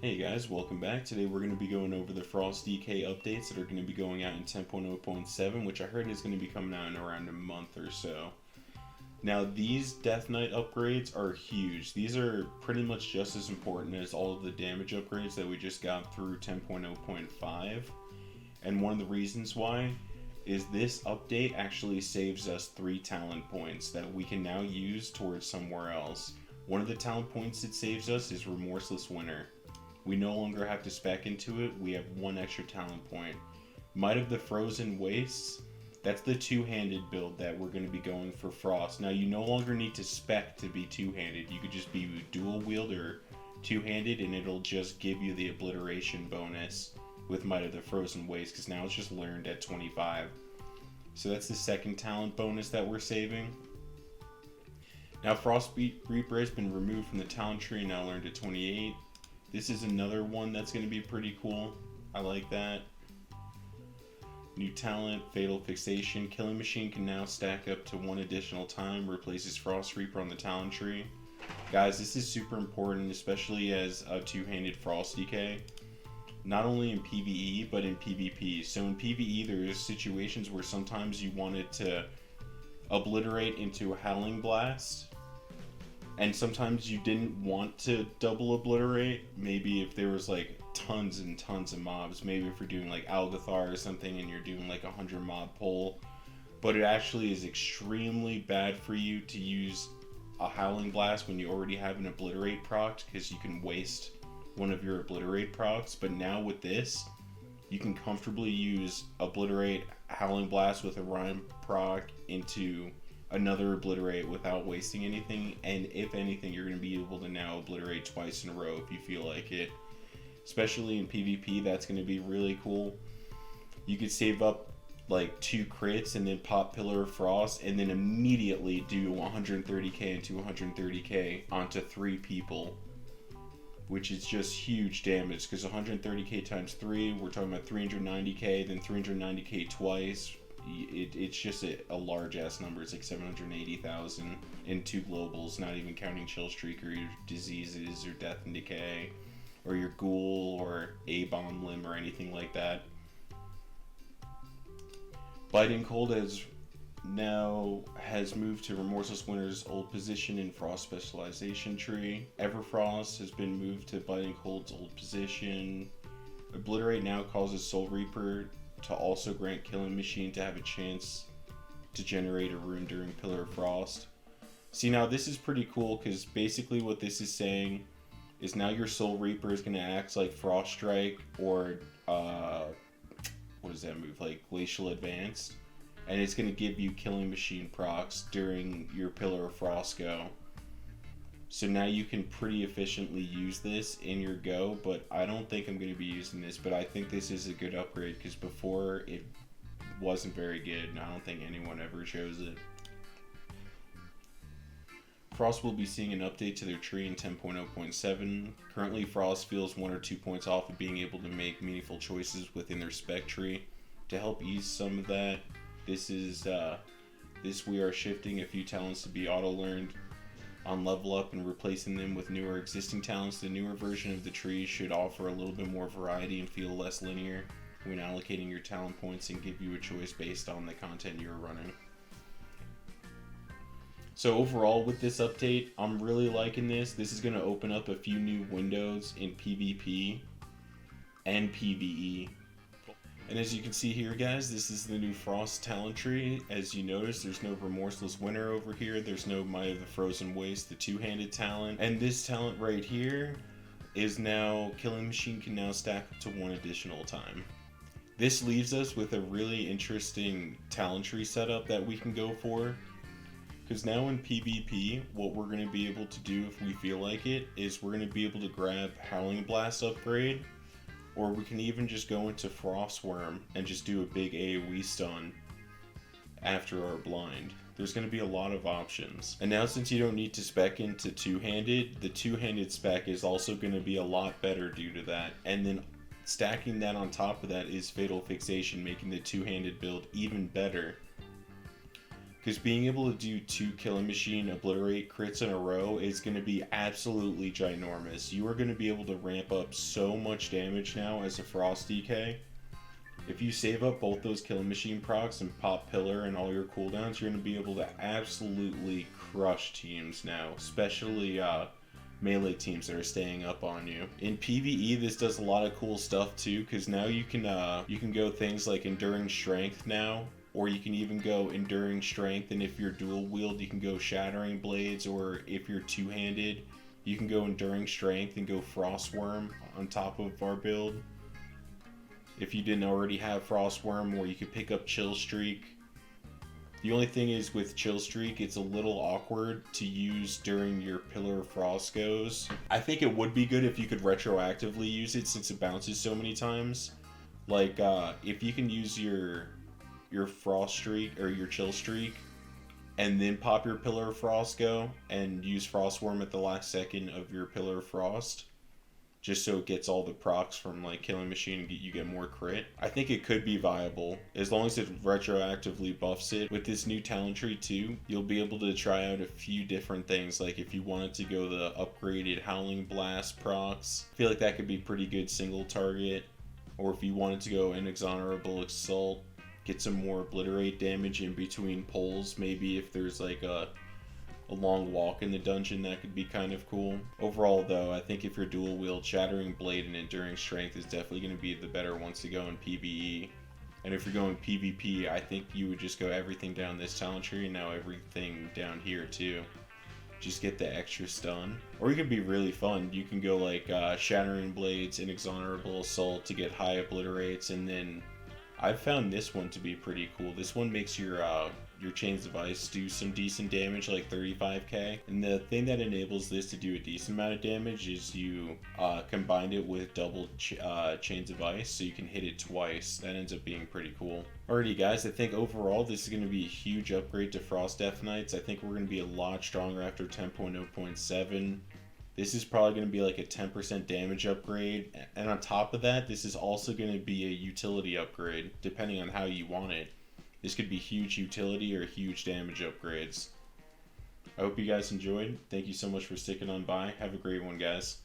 Hey guys, welcome back. Today we're going to be going over the Frost DK updates that are going to be going out in 10.0.7, which I heard is going to be coming out in around a month or so. Now these Death Knight upgrades are huge. These are pretty much just as important as all of the damage upgrades that we just got through 10.0.5. And one of the reasons why is this update actually saves us 3 talent points that we can now use towards somewhere else. One of the talent points it saves us is Remorseless Winter. We no longer have to spec into it, we have 1 extra talent point. Might of the Frozen Wastes, that's the two-handed build that we're going to be going for Frost. Now you no longer need to spec to be two-handed, you could just be dual wield or two-handed and it'll just give you the obliteration bonus with Might of the Frozen Wastes, because now it's just learned at 25. So that's the second talent bonus that we're saving. Now Frost Reaper has been removed from the talent tree and now learned at 28. This is another one that's going to be pretty cool. I like that. New talent, Fatal Fixation. Killing Machine can now stack up to 1 additional time, replaces Frost Reaper on the talent tree. Guys, this is super important, especially as a two-handed Frost DK. Not only in PvE, but in PvP. So in PvE, there's situations where sometimes you want it to obliterate into a Howling Blast. And sometimes you didn't want to double obliterate. Maybe if there was like tons and tons of mobs. Maybe if you're doing like Algathar or something and you're doing like 100 mob pull. But it actually is extremely bad for you to use a Howling Blast when you already have an obliterate proc, because you can waste one of your obliterate procs. But now with this, you can comfortably use obliterate, Howling Blast with a Rhyme proc into another obliterate without wasting anything, and if anything, you're going to be able to now obliterate twice in a row if you feel like it. Especially in PvP, that's going to be really cool. You could save up like 2 crits and then pop Pillar of Frost and then immediately do 130k into 130k onto 3 people, which is just huge damage, because 130k times 3, we're talking about 390k, then 390k twice. It's just a large ass number. It's like 780,000 in 2 globals, not even counting Chill Streak or your diseases or Death and Decay or your Ghoul or A-Bomb Limb or anything like that. Biting Cold has moved to Remorseless Winter's old position in Frost Specialization Tree. Everfrost has been moved to Biting Cold's old position. Obliterate now causes Soul Reaper to also grant Killing Machine to have a chance to generate a rune during Pillar of Frost. See, now this is pretty cool, because basically what this is saying is now your Soul Reaper is going to act like Frost Strike or what is that move, like Glacial Advance, and it's going to give you Killing Machine procs during your Pillar of Frost go. So now you can pretty efficiently use this in your go, but I don't think I'm going to be using this, but I think this is a good upgrade, because before it wasn't very good and I don't think anyone ever chose it. Frost will be seeing an update to their tree in 10.0.7. Currently Frost feels 1 or 2 points off of being able to make meaningful choices within their spec tree. To help ease some of that, we are shifting a few talents to be auto-learned on level up and replacing them with newer existing talents. The newer version of the tree should offer a little bit more variety and feel less linear when allocating your talent points, and give you a choice based on the content you're running. So overall with this update, I'm really liking this. This is going to open up a few new windows in PvP and PvE. And as you can see here, guys, this is the new Frost talent tree. As you notice, there's no Remorseless Winter over here. There's no Might of the Frozen Waste, the two-handed talent. And this talent right here is now, Killing Machine can now stack up to 1 additional time. This leaves us with a really interesting talent tree setup that we can go for. Because now in PvP, what we're going to be able to do if we feel like it, is we're going to be able to grab Howling Blast upgrade, or we can even just go into Frostworm and just do a big AoE stun after our blind. There's going to be a lot of options. And now since you don't need to spec into two-handed, the two-handed spec is also going to be a lot better due to that. And then stacking that on top of that is Fatal Fixation, making the two-handed build even better. Because being able to do 2 Killing Machine Obliterate crits in a row is going to be absolutely ginormous. You are going to be able to ramp up so much damage now as a Frost DK. If you save up both those Killing Machine procs and pop Pillar and all your cooldowns, you're going to be able to absolutely crush teams now, especially melee teams that are staying up on you. In PvE, this does a lot of cool stuff too, because now you can go things like Enduring Strength now, or you can even go Enduring Strength, and if you're dual wield, you can go Shattering Blades, or if you're two-handed, you can go Enduring Strength and go Frostworm on top of our build. If you didn't already have Frostworm, or you could pick up Chill Streak. The only thing is with Chill Streak, it's a little awkward to use during your Pillar of Frost goes. I think it would be good if you could retroactively use it since it bounces so many times. Like, if you can use your Frost Streak or your Chill Streak and then pop your Pillar of Frost go and use Frostworm at the last second of your Pillar of Frost, just so it gets all the procs from like Killing Machine and you get more crit. I think it could be viable as long as it retroactively buffs it. With this new talentry too, you'll be able to try out a few different things. Like if you wanted to go the upgraded Howling Blast procs, I feel like that could be pretty good single target. Or if you wanted to go Inexhonorable Assault, get some more Obliterate damage in between pulls. Maybe if there's like a long walk in the dungeon, that could be kind of cool. Overall though, I think if you're dual wield, Shattering Blade and Enduring Strength is definitely going to be the better ones to go in PvE. And if you're going PvP, I think you would just go everything down this talent tree and now everything down here too. Just get the extra stun. Or you could be really fun. You can go like Shattering Blades, Inexhonorable Assault to get high obliterates, and then I've found this one to be pretty cool. This one makes your Chains of Ice do some decent damage, like 35k. And the thing that enables this to do a decent amount of damage is you combine it with double Chains of Ice, so you can hit it twice. That ends up being pretty cool. Alrighty guys, I think overall this is going to be a huge upgrade to Frost Death Knights. I think we're going to be a lot stronger after 10.0.7. This is probably going to be like a 10% damage upgrade, and on top of that, this is also going to be a utility upgrade, depending on how you want it. This could be huge utility or huge damage upgrades. I hope you guys enjoyed. Thank you so much for sticking on by. Have a great one, guys.